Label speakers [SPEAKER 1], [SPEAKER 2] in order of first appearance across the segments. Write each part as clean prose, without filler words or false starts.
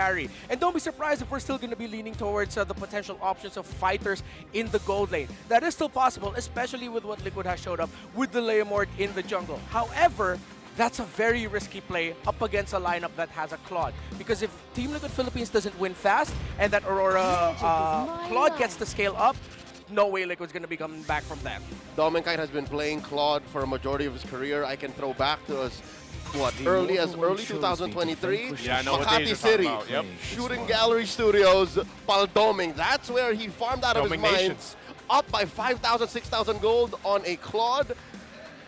[SPEAKER 1] carry. And don't be surprised if we're still going to be leaning towards the potential options of fighters in the gold lane. That is still possible, especially with what Liquid has showed up with the Leomord in the jungle. However, that's a very risky play up against a lineup that has a Claude. Because if Team Liquid Philippines doesn't win fast and that Aurora Claude gets to scale up, no way Liquid's going to be coming back from that.
[SPEAKER 2] Dominkite has been playing Claude for a majority of his career. I can throw back to us early 2023.
[SPEAKER 3] Yeah, I know what
[SPEAKER 2] Makati City,
[SPEAKER 3] yep.
[SPEAKER 2] Shooting Gallery Studios, Paldoming. That's where he farmed out of his mind. Up by 5,000, 6,000 gold on a Claude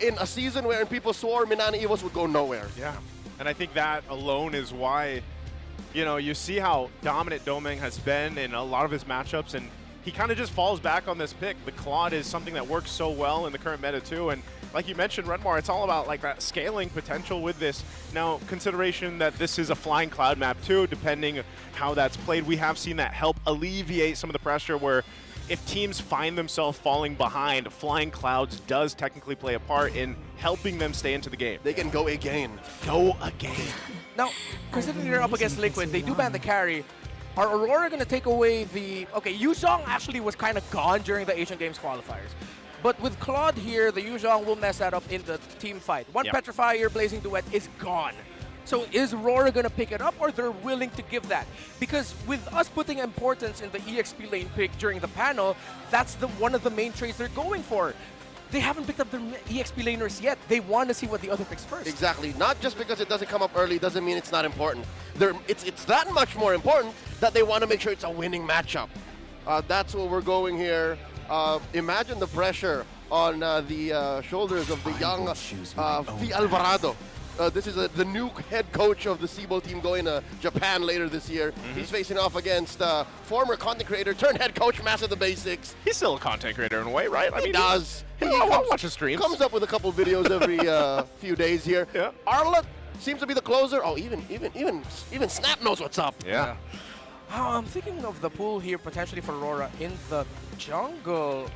[SPEAKER 2] in a season wherein people swore Minana Evos would go nowhere.
[SPEAKER 3] Yeah, and I think that alone is why, you know, you see how dominant Doming has been in a lot of his matchups, and he kind of just falls back on this pick. The Claude is something that works so well in the current meta too, and like you mentioned, Redmar, it's all about like that scaling potential with this. Now, consideration that this is a flying cloud map too, depending how that's played, we have seen that help alleviate some of the pressure where if teams find themselves falling behind, flying clouds does technically play a part in helping them stay into the game.
[SPEAKER 2] They can go again.
[SPEAKER 3] Go again.
[SPEAKER 1] Now, considering they're up against Liquid, they do ban the carry. Are Aurora going to take away the... Okay, Yuzhong actually was kind of gone during the Asian Games qualifiers. But with Claude here, the Yuzhong will mess that up in the team fight. One Petrifier Blazing Duet is gone. So is Rora going to pick it up, or they're willing to give that? Because with us putting importance in the EXP lane pick during the panel, that's one of the main traits they're going for. They haven't picked up their EXP laners yet. They want to see what the other picks first.
[SPEAKER 2] Exactly. Not just because it doesn't come up early doesn't mean it's not important. It's that much more important that they want to make sure it's a winning matchup. That's what we're going here. Imagine the pressure on the shoulders of the young Fi Alvarado. This is the new head coach of the SIBO team going to Japan later this year. He's facing off against former content creator turned head coach, Master the Basics.
[SPEAKER 3] He's still a content creator in a way, right?
[SPEAKER 2] He does.
[SPEAKER 3] I'll watch his streams.
[SPEAKER 2] Comes up with a couple videos every few days here.
[SPEAKER 3] Yeah.
[SPEAKER 2] Arla seems to be the closer. Oh, even Snap knows what's up.
[SPEAKER 3] Yeah.
[SPEAKER 1] I'm thinking of the pool here potentially for Rora in the jungle.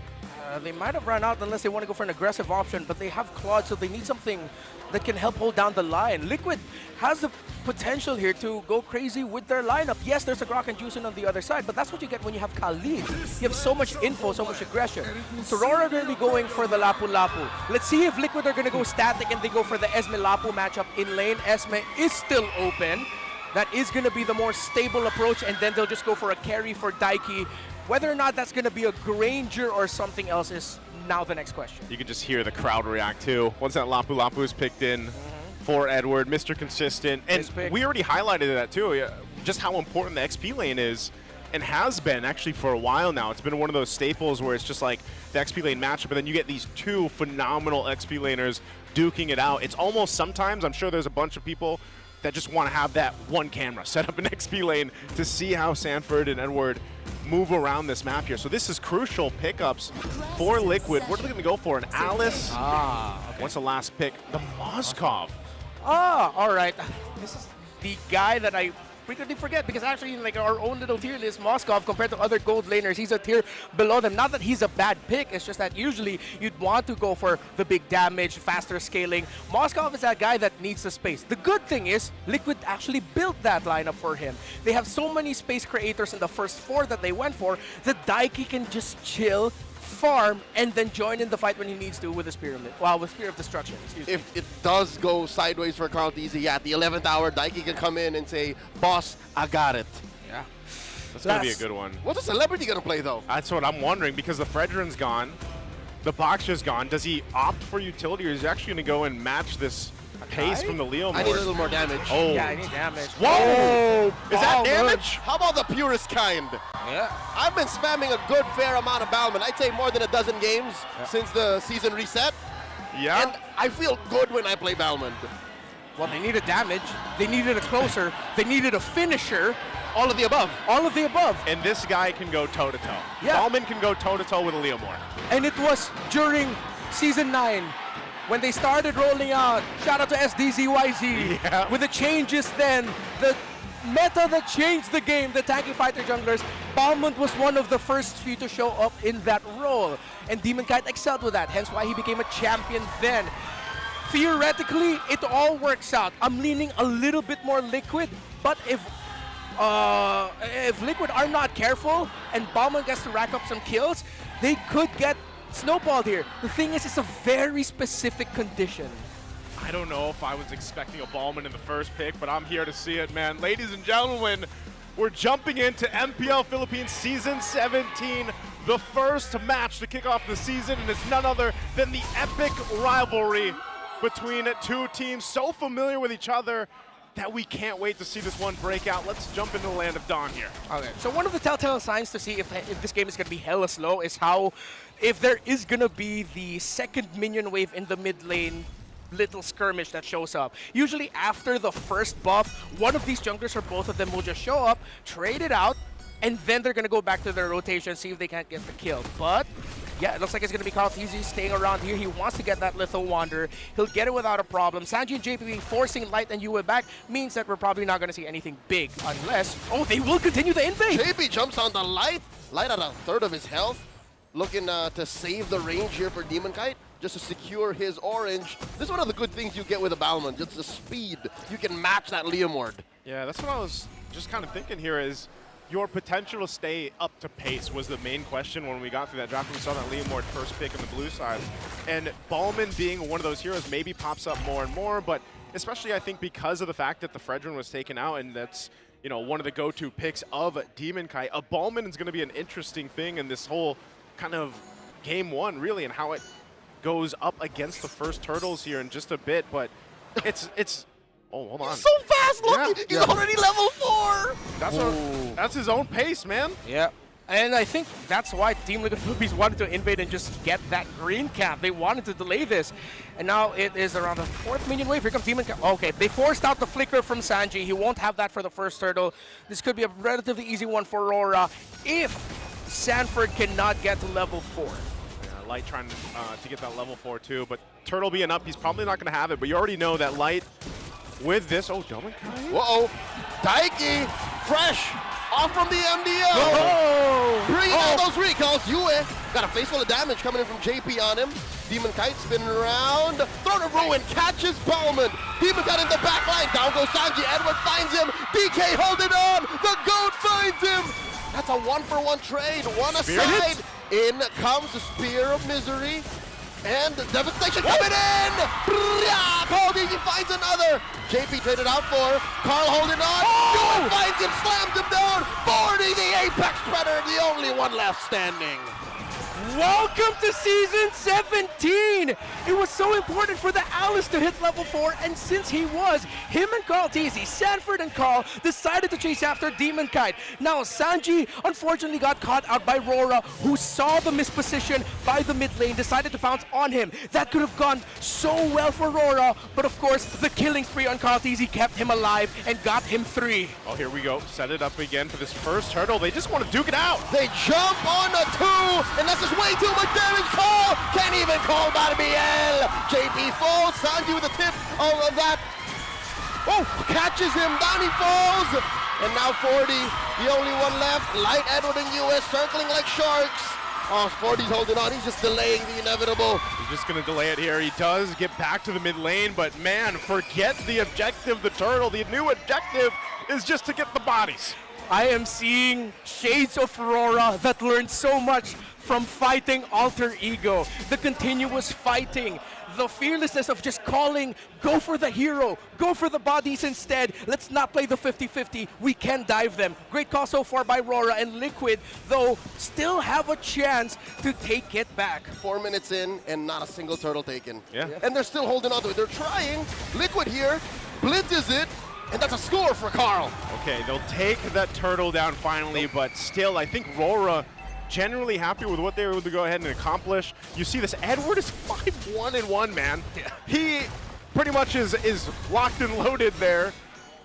[SPEAKER 1] They might have run out unless they want to go for an aggressive option, but they have Claude, so they need something that can help hold down the line. Liquid has the potential here to go crazy with their lineup. Yes, there's a Grok and Juicin on the other side, but that's what you get when you have Khalid. You have so much info, so much aggression. So Rora are going to be going for the Lapu Lapu. Let's see if Liquid are going to go static and they go for the Esme Lapu matchup in lane. Esme is still open. That is going to be the more stable approach, and then they'll just go for a carry for Daiki. Whether or not that's going to be a Granger or something else is now the next question.
[SPEAKER 3] You can just hear the crowd react too. Once that Lapu Lapu is picked in for Edward, Mr. Consistent. And we already highlighted that too, just how important the XP lane is and has been actually for a while now. It's been one of those staples where it's just like the XP lane matchup, but then you get these two phenomenal XP laners duking it out. It's almost sometimes, I'm sure there's a bunch of people that just want to have that one camera set up in XP lane to see how Sanford and Edward move around this map here. So this is crucial pickups for Liquid. What are they going to go for? An Alice? What's the last pick? The Moskov.
[SPEAKER 1] All right. This is the guy that I frequently forget, because actually in like our own little tier list, Moskov, compared to other gold laners, he's a tier below them. Not that he's a bad pick, it's just that usually you'd want to go for the big damage, faster scaling. Moskov is that guy that needs the space. The good thing is, Liquid actually built that lineup for him. They have so many space creators in the first four that they went for that Daiki can just chill, farm, and then join in the fight when he needs to with the Spear of Destruction.
[SPEAKER 2] If it does go sideways for Carl Easy, at the 11th hour, Daiki can come in and say, "Boss, I got it."
[SPEAKER 3] Yeah. That's going to be a good one.
[SPEAKER 2] What's a celebrity going to play, though?
[SPEAKER 3] That's what I'm wondering, because the Fredrin's gone, the Boxer's gone. Does he opt for utility, or is he actually going to go and match this pace from the Leomord?
[SPEAKER 2] I need a little more damage.
[SPEAKER 3] Oh.
[SPEAKER 1] Yeah, I need damage.
[SPEAKER 3] Whoa! Is that damage?
[SPEAKER 2] How about the purest kind?
[SPEAKER 1] Yeah.
[SPEAKER 2] I've been spamming a good fair amount of Balman. I'd say more than a dozen games since the season reset.
[SPEAKER 3] Yeah.
[SPEAKER 2] And I feel good when I play Balman.
[SPEAKER 1] Well, they needed damage. They needed a closer. They needed a finisher.
[SPEAKER 2] All of the above.
[SPEAKER 1] All of the above.
[SPEAKER 3] And this guy can go toe-to-toe.
[SPEAKER 1] Yeah.
[SPEAKER 3] Ballman can go toe-to-toe with a Leomord.
[SPEAKER 1] And it was during Season 9 when they started rolling out, shout out to SDZYZ, with the changes then, the meta that changed the game, the tanky fighter junglers, Balmond was one of the first few to show up in that role. And Demon Kite excelled with that, hence why he became a champion then. Theoretically, it all works out. I'm leaning a little bit more Liquid, but if if Liquid are not careful and Bauman gets to rack up some kills, they could get snowballed here. The thing is, it's a very specific condition.
[SPEAKER 3] I don't know if I was expecting a Ballman in the first pick, but I'm here to see it, man. Ladies and gentlemen, we're jumping into MPL Philippines Season 17, the first match to kick off the season, and it's none other than the epic rivalry between two teams so familiar with each other that we can't wait to see this one break out. Let's jump into the land of Dawn here.
[SPEAKER 1] Okay, so one of the telltale signs to see if this game is going to be hella slow is how, if there is going to be the second minion wave in the mid lane, little skirmish that shows up. Usually after the first buff, one of these junglers or both of them will just show up, trade it out, and then they're going to go back to their rotation, see if they can't get the kill. But yeah, it looks like it's going to be KarlTzy staying around here. He wants to get that Lethal Wander. He'll get it without a problem. Sanji and JP forcing Light and Yue back means that we're probably not going to see anything big unless... Oh, they will continue the invade!
[SPEAKER 2] JP jumps on the Light. Light at a third of his health. Looking to save the range here for Demon Kite, just to secure his orange. This is one of the good things you get with a Balmond, just the speed. You can match that Leomord.
[SPEAKER 3] Yeah, that's what I was just kind of thinking here is your potential to stay up to pace was the main question when we got through that draft. We saw that Leomord first pick on the blue side. And Ballman being one of those heroes maybe pops up more and more, but especially I think because of the fact that the Fredrin was taken out and that's, you know, one of the go-to picks of Demon Kite, a Ballman is going to be an interesting thing in this whole kind of game one, really, and how it goes up against the first Turtles here in just a bit, but it's oh, hold on.
[SPEAKER 2] He's so fast, look!
[SPEAKER 3] Yeah.
[SPEAKER 2] He's already level 4!
[SPEAKER 3] That's his own pace, man.
[SPEAKER 1] Yeah. And I think that's why Team Liquid Philippines wanted to invade and just get that green cap. They wanted to delay this. And now it is around the 4th minion wave. Here comes Demon Cap. Okay, they forced out the flicker from Sanji. He won't have that for the first turtle. This could be a relatively easy one for Rora if Sanford cannot get to level 4.
[SPEAKER 3] Yeah, Light trying to get that level 4 too, but Turtle being up, he's probably not going to have it, but you already know that Light with this. Oh, Demon Kite.
[SPEAKER 2] Whoa, Daiki, fresh, off from the MDL.
[SPEAKER 1] Oh!
[SPEAKER 2] Bringing out those recalls. Yue got a face full of damage coming in from JP on him. Demon Kite spinning around. Throw to Ruin, catches Bowman. Demon Kite in the back line. Down goes Sanji. Edward finds him. DK holding on. The GOAT finds him. That's a 1-for-1 trade. One aside. In comes the Spear of Misery. And Devastation coming in! KarlTzy finds another! JP traded out for Karl holding on. Yue finds him, slams him down. 40, the Apex Predator, the only one left standing.
[SPEAKER 1] Welcome to Season 17! It was so important for the Alice to hit level 4, and since he was, him and KarlTzy, Sanford and Karl, decided to chase after Demon Kite. Now, Sanji unfortunately got caught out by Rora, who saw the misposition by the mid lane, decided to pounce on him. That could have gone so well for Rora, but of course, the killing spree on KarlTzy kept him alive and got him 3.
[SPEAKER 3] Oh, here we go. Set it up again for this first turtle. They just want to duke it out.
[SPEAKER 2] They jump on a 2, and that's just way too much damage. Karl can't even call that MPL. JP falls. Sanji with a tip of that. Oh, catches him. Down he falls. And now 40, the only one left. Light, Edward, and US circling like sharks. Oh, 40's holding on. He's just delaying the inevitable.
[SPEAKER 3] He's just going to delay it here. He does get back to the mid lane, but man, forget the objective, the turtle. The new objective is just to get the bodies.
[SPEAKER 1] I am seeing shades of Rora that learned so much from fighting Alter Ego. The continuous fighting, the fearlessness of just calling, go for the hero, go for the bodies instead. Let's not play the 50-50. We can dive them. Great call so far by Rora, and Liquid, though, still have a chance to take it back.
[SPEAKER 2] 4 minutes in and not a single turtle taken.
[SPEAKER 3] Yeah.
[SPEAKER 2] And they're still holding on to it. They're trying. Liquid here blitzes it, and that's a score for Karl.
[SPEAKER 3] Okay, they'll take that turtle down finally, but still, I think Rora generally happy with what they were able to go ahead and accomplish. You see this, Edward is 5-1-1, man.
[SPEAKER 1] Yeah.
[SPEAKER 3] He pretty much is locked and loaded there.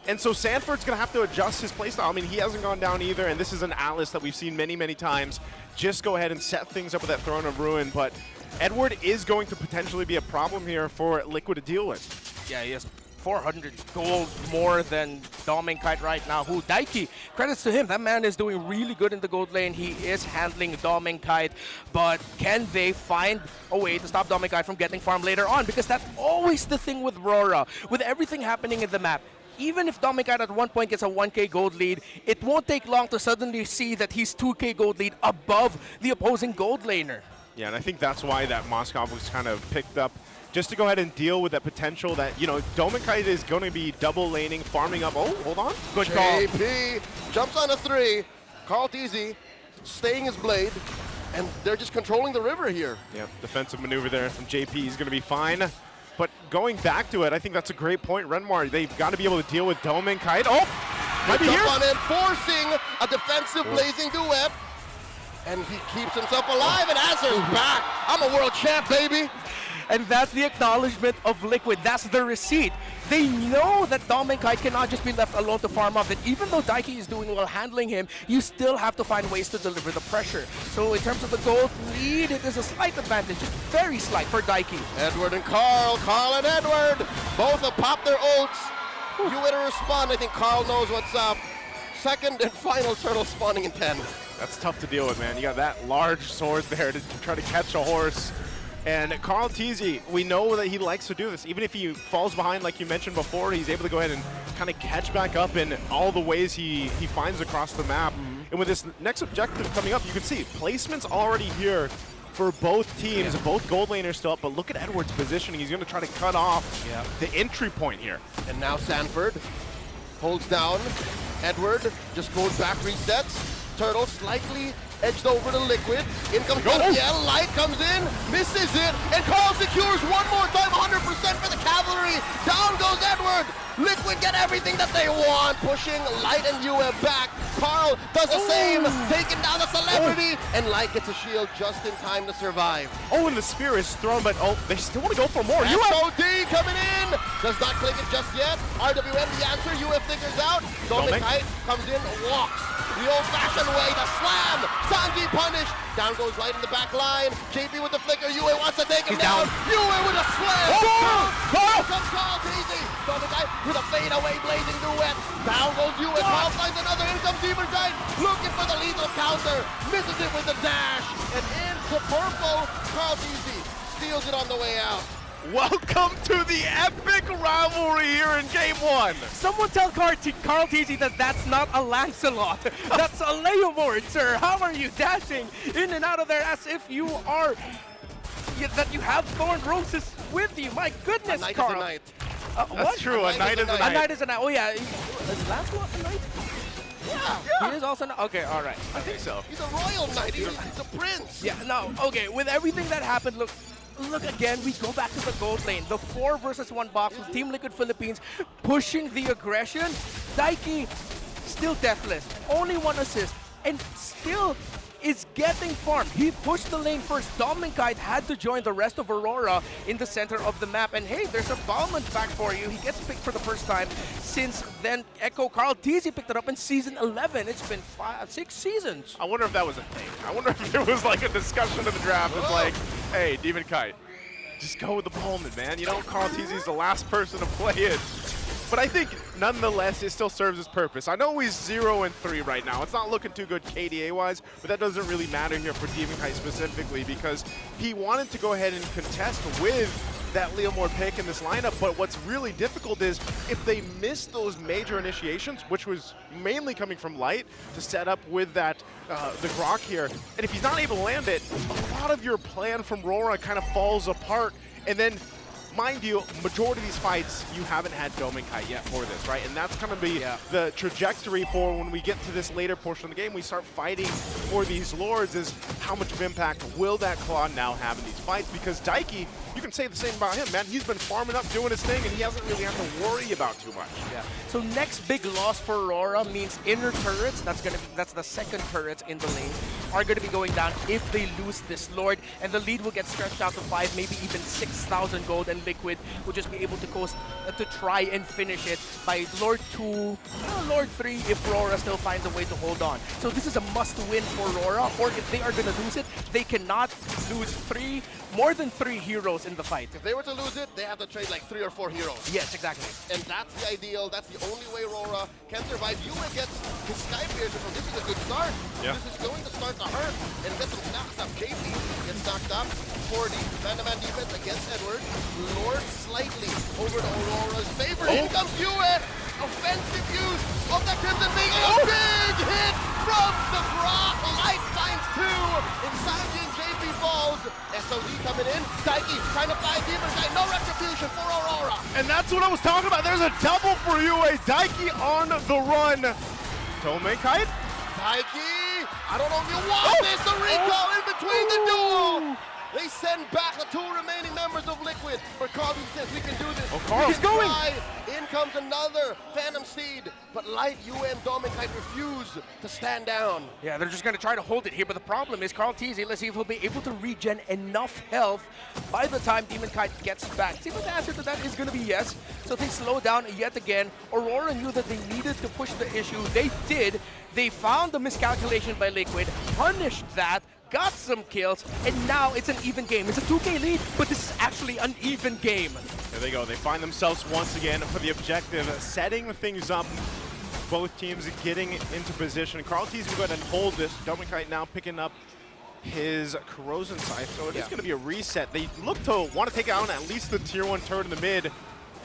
[SPEAKER 3] And so Sanford's going to have to adjust his playstyle. I mean, he hasn't gone down either, and this is an Alice that we've seen many, many times. Just go ahead and set things up with that Throne of Ruin, but Edward is going to potentially be a problem here for Liquid to deal with.
[SPEAKER 1] Yeah, he has 400 gold more than Demon Kite right now, who Daiki, credits to him, that man is doing really good in the gold lane. He is handling Demon Kite, but can they find a way to stop Demon Kite from getting farmed later on? Because that's always the thing with Rora. With everything happening in the map, even if Dominic at one point gets a 1K gold lead, it won't take long to suddenly see that he's 2K gold lead above the opposing gold laner.
[SPEAKER 3] Yeah, and I think that's why that Moskov was kind of picked up, just to go ahead and deal with that potential that, you know, Dominkite is going to be double laning, farming up. Oh, hold on.
[SPEAKER 1] Good call.
[SPEAKER 2] JP jumps on a 3. Carl Teasy staying his blade, and they're just controlling the river here.
[SPEAKER 3] Yeah, defensive maneuver there from JP. He's going to be fine. But going back to it, I think that's a great point. Renmar, they've got to be able to deal with Dominkite. Oh, might be here.
[SPEAKER 2] On in, forcing a defensive blazing duet. And he keeps himself alive and answers back. I'm a world champ, baby.
[SPEAKER 1] And that's the acknowledgement of Liquid. That's the receipt. They know that Dominkite cannot just be left alone to farm up. That even though Daiki is doing well handling him, you still have to find ways to deliver the pressure. So in terms of the gold lead, it is a slight advantage, just very slight for Daiki.
[SPEAKER 2] Edward and Carl and Edward, both have popped their ults. You way to respond. I think Carl knows what's up. Second and final turtle spawning in 10.
[SPEAKER 3] That's tough to deal with, man. You got that large sword there to try to catch a horse. And Carl Teasy, we know that he likes to do this. Even if he falls behind, like you mentioned before, he's able to go ahead and kind of catch back up in all the ways he finds across the map. And with this next objective coming up, you can see placement's already here for both teams. Both gold laners still up, but look at Edward's positioning. He's going to try to cut off the entry point here.
[SPEAKER 2] And now Sanford holds down. Edward just goes back, resets. Turtle slightly edged over to Liquid. In comes MPL, Light comes in, misses it, and Carl secures one more time, 100% for the cavalry. Down goes Edward. Liquid get everything that they want, pushing Light and UF back. Carl does the same, taking down the celebrity, and Light gets a shield just in time to survive.
[SPEAKER 3] Oh, and the spear is thrown, but they still want to go for more.
[SPEAKER 2] SOD coming in, does not click it just yet. RWM the answer, UF figures out. Dominkite comes in, walks the old-fashioned way, the slam. Sanji punished. Down goes Light in the back line. JP with the flicker. Yue wants to take him down. Yue with a slam. Here comes Carl Teasy. Dominkite with a fadeaway blazing duet. Down goes Yue. Carl finds another. In comes Demonite. Looking for the lethal counter. Misses it with the dash. And into purple. Carl Teasy steals it on the way out.
[SPEAKER 3] Welcome to the epic rivalry here in Game 1.
[SPEAKER 1] Someone tell Carl Teasy that that's not a Lancelot. That's a Leomord, sir. How are you dashing in and out of there as if you are... that you have Thorn Roses with you? My goodness, Carl.
[SPEAKER 2] A knight.
[SPEAKER 3] That's true. A knight is a knight.
[SPEAKER 1] A knight is a knight. Oh, yeah. Is Lancelot a knight? Yeah. He is also... Okay, all right.
[SPEAKER 3] I think so.
[SPEAKER 2] He's a royal knight. He's a prince.
[SPEAKER 1] Yeah, no. Okay, with everything that happened, look again, we go back to the gold lane. The 4 versus 1 box with Team Liquid Philippines pushing the aggression. Daiki still deathless, only 1 assist, and still is getting farmed. He pushed the lane first. Dominkite had to join the rest of Rora in the center of the map. And hey, there's a Bowman back for you. He gets picked for the first time since then. Echo Carl Teasy picked it up in season 11. It's been 6 seasons.
[SPEAKER 3] I wonder if that was a thing. I wonder if there was like a discussion of the draft. It's like, hey, Demonkite, just go with the Bowman, man. You know, Carl Teasy's the last person to play it. But I think, nonetheless, it still serves its purpose. I know he's 0-3 right now. It's not looking too good KDA-wise, but that doesn't really matter here for Demonkite specifically because he wanted to go ahead and contest with that Leomord pick in this lineup, but what's really difficult is if they miss those major initiations, which was mainly coming from Light to set up with that the Grok here, and if he's not able to land it, a lot of your plan from Rora kind of falls apart, and then mind you, majority of these fights, you haven't had Dominkite yet for this, right? And that's going to be the trajectory for when we get to this later portion of the game. We start fighting for these Lords is how much of impact will that Claw now have in these fights? Because Daiki, you can say the same about him, man. He's been farming up, doing his thing, and he hasn't really had to worry about too much.
[SPEAKER 1] Yeah. So next big loss for Rora means inner turrets. That's the second turrets in the lane are going to be going down if they lose this Lord, and the lead will get stretched out to 5, maybe even 6,000 gold, and Liquid will just be able to coast to try and finish it by Lord 2, Lord 3 if Rora still finds a way to hold on. So this is a must-win for Rora, or if they are going to lose it, they cannot lose more than 3 heroes in the fight.
[SPEAKER 2] If they were to lose it, they have to trade like 3 or 4 heroes.
[SPEAKER 1] Yes, exactly.
[SPEAKER 2] And that's the ideal. That's the only way Rora can survive. Yue gets his Sky Piercer from this is a good start.
[SPEAKER 3] Yeah.
[SPEAKER 2] This is going to start to hurt and get some knocks up. JP gets knocked up. 40 man-to-man defense against Edward. Lord slightly over to Aurora's favor. In comes Yue. offensive use of the Crimson Being. A big hit from the Brock. Light finds two. Inside and JP falls. SOD coming in. Daiki trying to fly Demon Knight. No retribution for Aurora.
[SPEAKER 3] And that's what I was talking about. There's a double for you. A Daiki on the run. Tome Kite.
[SPEAKER 2] Daiki, I don't know if you want this. The recall in between the duel. They send back the two remaining members of Liquid. For Carl says we can do this.
[SPEAKER 3] Oh, Carl's going.
[SPEAKER 2] Try. In comes another Phantom Seed, but Light, Dominic refuse to stand down.
[SPEAKER 1] Yeah, they're just going to try to hold it here, but the problem is Carl TZ, let's see if he'll be able to regen enough health by the time Demon Kite gets back. See, but the answer to that is going to be yes. So things slow down yet again. Aurora knew that they needed to push the issue. They did. They found the miscalculation by Liquid, punished that, got some kills, and now it's an even game. It's a 2K lead, but this is actually an even game.
[SPEAKER 3] There they go. They find themselves once again for the objective, setting things up. Both teams getting into position. Carl T's going to go ahead and hold this. Dominic now picking up his Corrosion Scythe, so it is going to be a reset. They look to want to take out at least the tier 1 turret in the mid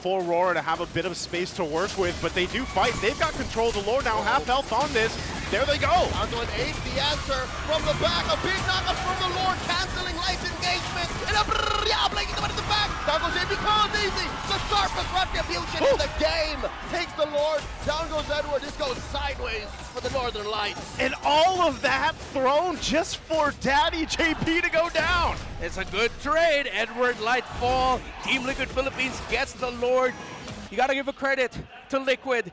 [SPEAKER 3] for Rora to have a bit of space to work with, but they do fight. They've got control of the Lord now, half health on this. There they go.
[SPEAKER 2] Down to an 8, the answer from the back. A big knockup from the Lord, canceling Light's engagement. And a blinking them into the back. Down goes JP, Carl easy. The sharpest retribution in the game. Takes the Lord. Down goes Edward. This goes sideways for the Northern Lights.
[SPEAKER 3] And all of that thrown just for Daddy JP to go down.
[SPEAKER 1] It's a good trade. Edward Light fall. Team Liquid Philippines gets the Lord. You got to give a credit to Liquid.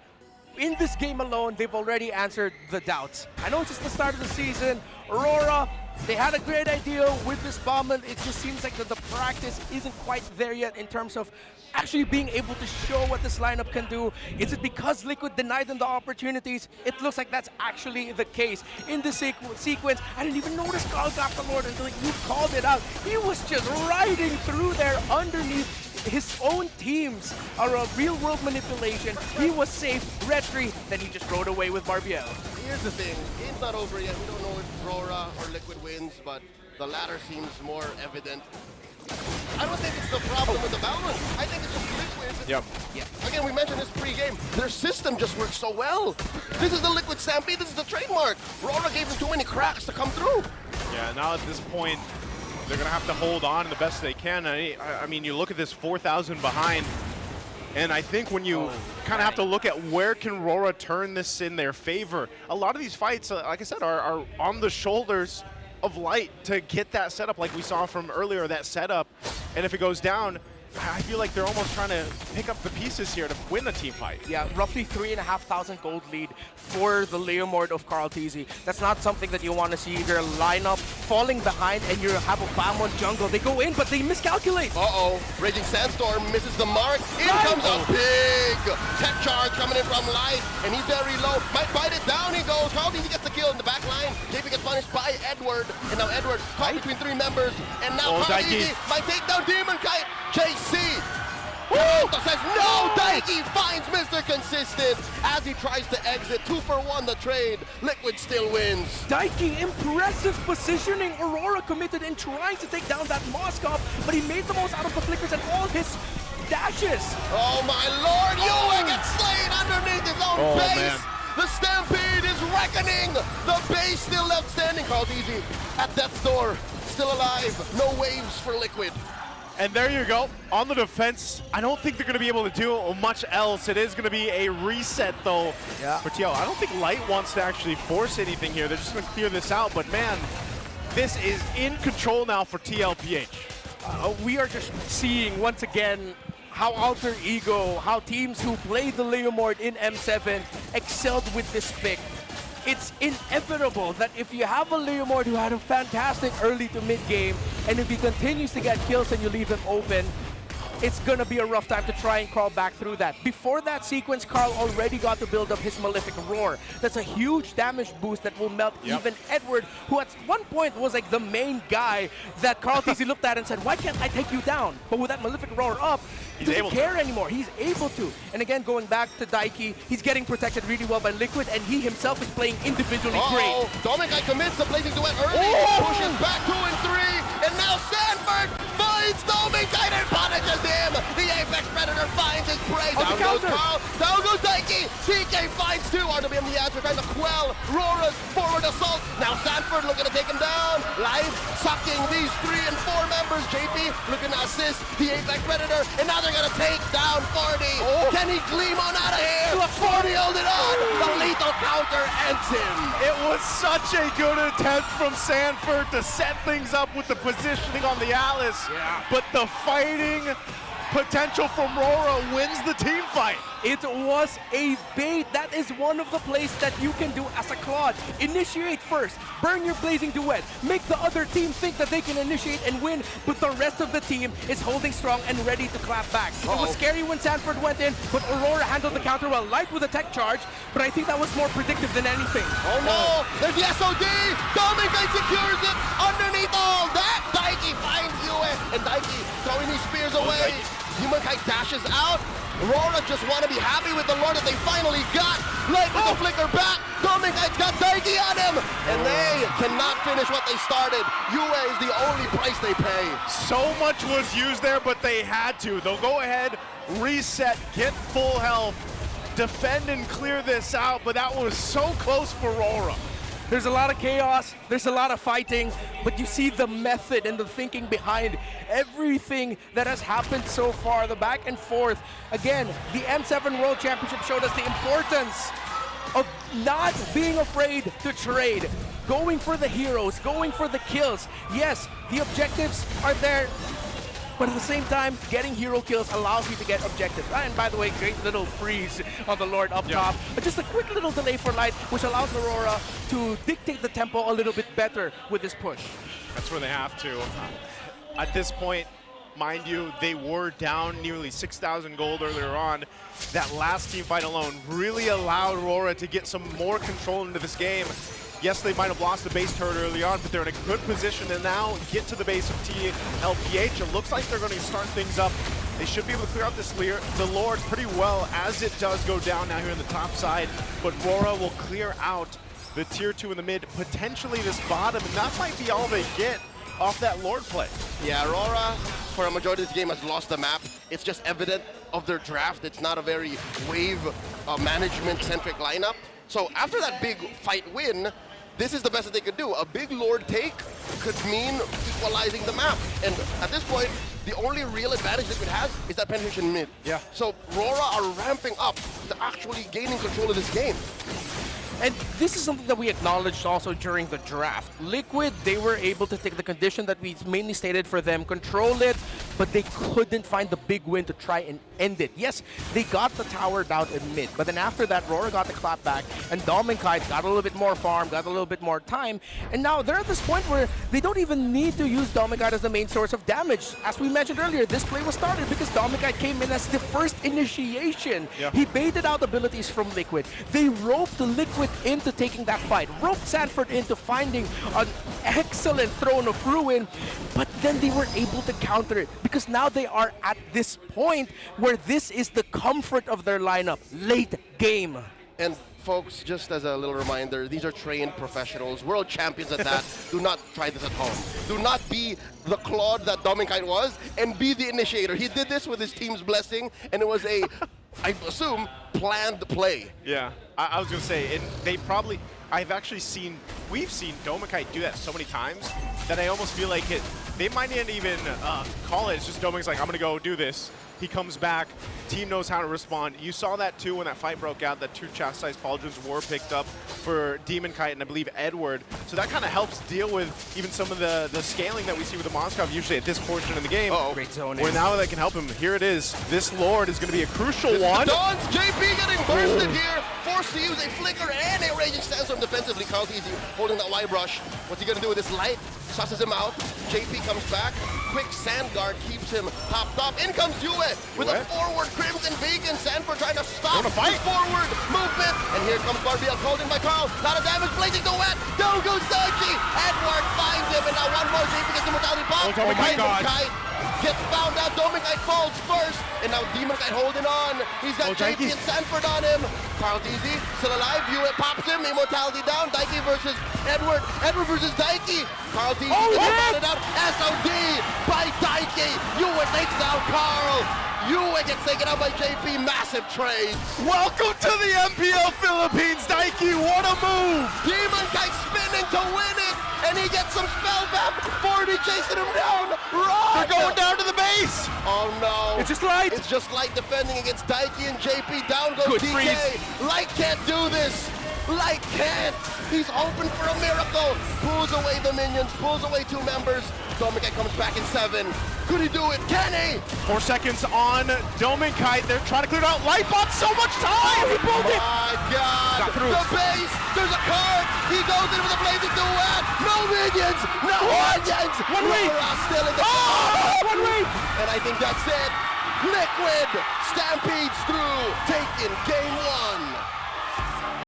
[SPEAKER 1] In this game alone, they've already answered the doubts. I know it's just the start of the season. Aurora, they had a great idea with this bomb, and it just seems like the practice isn't quite there yet in terms of actually being able to show what this lineup can do. Is it because Liquid denied them the opportunities? It looks like that's actually the case. In this sequence, I didn't even notice Carl got the Lord until you called it out. He was just riding through there underneath his own teams are a real-world manipulation. He was safe, retry, then he just rode away with Barbiel.
[SPEAKER 2] Here's the thing, game's not over yet. We don't know if Rora or Liquid wins, but the latter seems more evident. I don't think it's the problem with the balance. I think it's just Liquid.
[SPEAKER 3] Yep.
[SPEAKER 2] Yeah. Again, we mentioned this pre-game. Their system just works so well. This is the Liquid Stampede. This is the trademark. Rora gave them too many cracks to come through.
[SPEAKER 3] Yeah, now at this point, they're going to have to hold on the best they can. I mean, you look at this 4,000 behind, and I think when you kind of have to look at where can Rora turn this in their favor, a lot of these fights, like I said, are on the shoulders of Light to get that setup like we saw from earlier, that setup. And if it goes down, I feel like they're almost trying to pick up the pieces here to win the team fight.
[SPEAKER 1] Yeah, roughly 3,500 gold lead for the Leomord of Carl TZ. That's not something that you want to see. Their lineup falling behind and you have a BAM on jungle. They go in, but they miscalculate.
[SPEAKER 2] Uh-oh, Raging Sandstorm misses the mark. In comes a big tech charge coming in from Light, and he's very low. Might bite it down, he goes. Carl TZ gets the kill in the back line. JP gets punished by Edward, and now Edward caught between 3 members, and now Carl TZ might take down Demon Kite. JC says no. Daiki finds Mr. Consistent as he tries to exit. 2 for 1 the trade. Liquid still wins.
[SPEAKER 1] Daiki, impressive positioning. Aurora committed in trying to take down that Moskov, but he made the most out of the flickers and all his dashes.
[SPEAKER 2] Oh my lord, Yue gets slain underneath his own base.
[SPEAKER 3] Man.
[SPEAKER 2] The Stampede is reckoning. The base still left standing. Carl TZ at death's door, still alive. No waves for Liquid.
[SPEAKER 3] And there you go. On the defense, I don't think they're going to be able to do much else. It is going to be a reset, though.
[SPEAKER 1] Yeah.
[SPEAKER 3] But, yo, I don't think Light wants to actually force anything here. They're just going to clear this out. But, man, this is in control now for TLPH.
[SPEAKER 1] We are just seeing, once again, how Alter Ego, how teams who play the Leomord in M7 excelled with this pick. It's inevitable that if you have a Leomord who had a fantastic early to mid game, and if he continues to get kills and you leave him open, it's gonna be a rough time to try and crawl back through that. Before that sequence, Carl already got to build up his Malefic Roar. That's a huge damage boost that will melt even Edward, who at one point was like the main guy that Carl TZ looked at and said, why can't I take you down? But with that Malefic Roar up, he doesn't care anymore. He's able to. And again, going back to Daiki, he's getting protected really well by Liquid, and he himself is playing individually great.
[SPEAKER 2] Dominic commits to placing duet early, pushes back 2 and 3, and now Sanford finds finds Dominkai and punishes him. The Apex Predator finds his prey. Down goes Carl. Down goes Daiki. TK finds two. RWM the answer trying to quell Rora's forward assault. Now Sanford looking to take him down. Live sucking these 3 and 4 members. JP looking to assist the Apex Predator. And now they're going to take down 40. Can he gleam on out of here? 40 hold it on. The lethal counter ends him.
[SPEAKER 3] It was such a good attempt from Sanford to set things up with the positioning on the Alice.
[SPEAKER 1] Yeah.
[SPEAKER 3] But the fighting potential from Rora wins the team fight.
[SPEAKER 1] It was a bait. That is one of the plays that you can do as a Claude. Initiate first, burn your blazing duet, make the other team think that they can initiate and win, but the rest of the team is holding strong and ready to clap back. It was scary when Sanford went in, but Aurora handled the counter well, light with a tech charge, but I think that was more predictive than anything.
[SPEAKER 2] Oh no, there's the SOD! Dominkai secures it underneath all that! Daiki finds Yue, and Daiki throwing these spears away. Humankai dashes out. Rora just want to be happy with the lore that they finally got. Light with the flicker back. Dominkai's got Daiki on him. And they cannot finish what they started. Yue is the only price they pay.
[SPEAKER 3] So much was used there, but they had to. They'll go ahead, reset, get full health, defend and clear this out, but that was so close for Rora.
[SPEAKER 1] There's a lot of chaos, there's a lot of fighting, but you see the method and the thinking behind everything that has happened so far, the back and forth. Again, the M7 World Championship showed us the importance of not being afraid to trade, going for the heroes, going for the kills. Yes, the objectives are there, but at the same time, getting hero kills allows you to get objectives. And by the way, great little freeze on the Lord up top. But just a quick little delay for Light, which allows Aurora to dictate the tempo a little bit better with this push.
[SPEAKER 3] That's where they have to. At this point, mind you, they were down nearly 6,000 gold earlier on. That last team fight alone really allowed Rora to get some more control into this game. Yes, they might have lost the base turret early on, but they're in a good position to now get to the base of TLPH. It looks like they're going to start things up. They should be able to clear out the Lord pretty well as it does go down now here on the top side. But Rora will clear out the tier 2 in the mid, potentially this bottom, and that might be all they get off that Lord play.
[SPEAKER 2] Yeah, Rora, for a majority of this game, has lost the map. It's just evident of their draft. It's not a very wave management-centric lineup. So after that big fight win, this is the best that they could do. A big Lord take could mean equalizing the map. And at this point, the only real advantage Liquid has is that penetration mid.
[SPEAKER 3] Yeah.
[SPEAKER 2] So Rora are ramping up to actually gaining control of this game.
[SPEAKER 1] And this is something that we acknowledged also during the draft. Liquid, they were able to take the condition that we mainly stated for them, control it, but they couldn't find the big win to try and end it. Yes, they got the tower down in mid, but then after that, Rora got the clap back, and Dominkai got a little bit more farm, got a little bit more time, and now they're at this point where they don't even need to use Dominkai as the main source of damage. As we mentioned earlier, this play was started because Dominkai came in as the first initiation.
[SPEAKER 3] Yeah.
[SPEAKER 1] He baited out abilities from Liquid. They roped Liquid into taking that fight, roped Sanford into finding an excellent Throne of Ruin, but then they were able to counter it because now they are at this point where this is the comfort of their lineup, late game.
[SPEAKER 2] And folks, just as a little reminder, these are trained professionals, world champions at that. Do not try this at home. Do not be the Claude that Dominkai was and be the initiator. He did this with his team's blessing, and it was a, I assume, planned play.
[SPEAKER 3] Yeah, I was going to say, and they probably, we've seen Dominkai do that so many times that I almost feel like they might not even call it. It's just Dominkai's like, I'm going to go do this. He comes back, team knows how to respond. You saw that too when that fight broke out, that 2 chastised pauldrons were picked up for Demon Kite and I believe Edward. So that kind of helps deal with even some of the scaling that we see with the Moskov usually at this portion of the game.
[SPEAKER 1] Great zone.
[SPEAKER 3] Where now they can help him. Here it is. This Lord is going to be a crucial one.
[SPEAKER 2] Dons, JP getting bursted here, forced to use a flicker and a raging sandstorm defensively. Count easy, holding that Y brush. What's he going to do with this light? Susses him out. JP comes back. Quick sand guard keeps him topped up. In comes Yue with a forward Crimson Beacon. Sanford trying to stop his forward movement. And here comes Barbiel called in by Carl. Lot of damage, blazing the wet. Down goes Daiki. Edward finds him, and now one more JP gets the mortality pop.
[SPEAKER 3] Oh my God.
[SPEAKER 2] gets found out. Dominic falls first, and now Demon Knight holding on. He's got JP and Sanford on him. Carl DZ still alive. View it pops him. Immortality down. Daiki versus Edward. Edward versus Daiki. Carl DZ gets it out. SOD by Daiki. Yue takes out Carl. Yue gets taken out by JP. Massive trades.
[SPEAKER 3] Welcome to the MPL Philippines, Daiki. What a move!
[SPEAKER 2] Demon Knight spinning to win it, and he gets some spellback. 40 chasing him down. Run!
[SPEAKER 3] They're going down to the base.
[SPEAKER 2] Oh no!
[SPEAKER 1] It's just Light.
[SPEAKER 2] It's just Light defending against Daiki and JP. Down goes
[SPEAKER 3] Good
[SPEAKER 2] DK.
[SPEAKER 3] freeze.
[SPEAKER 2] Light can't do this. Light can't. He's hoping for a miracle. Pulls away the minions. Pulls away 2 members. Dominic comes back in 7. Could he do it? Can he?
[SPEAKER 3] 4 seconds on Dominic. They're trying to clear it out. Light bought so much time. He pulled it.
[SPEAKER 2] My God!
[SPEAKER 3] Got through.
[SPEAKER 2] The base. There's a card. He goes in with a blazing duet. No minions. No minions.
[SPEAKER 3] One week.
[SPEAKER 2] Rora still in the.
[SPEAKER 3] Oh! 1 week.
[SPEAKER 2] And I think that's it. Liquid stampedes through, taking game 1.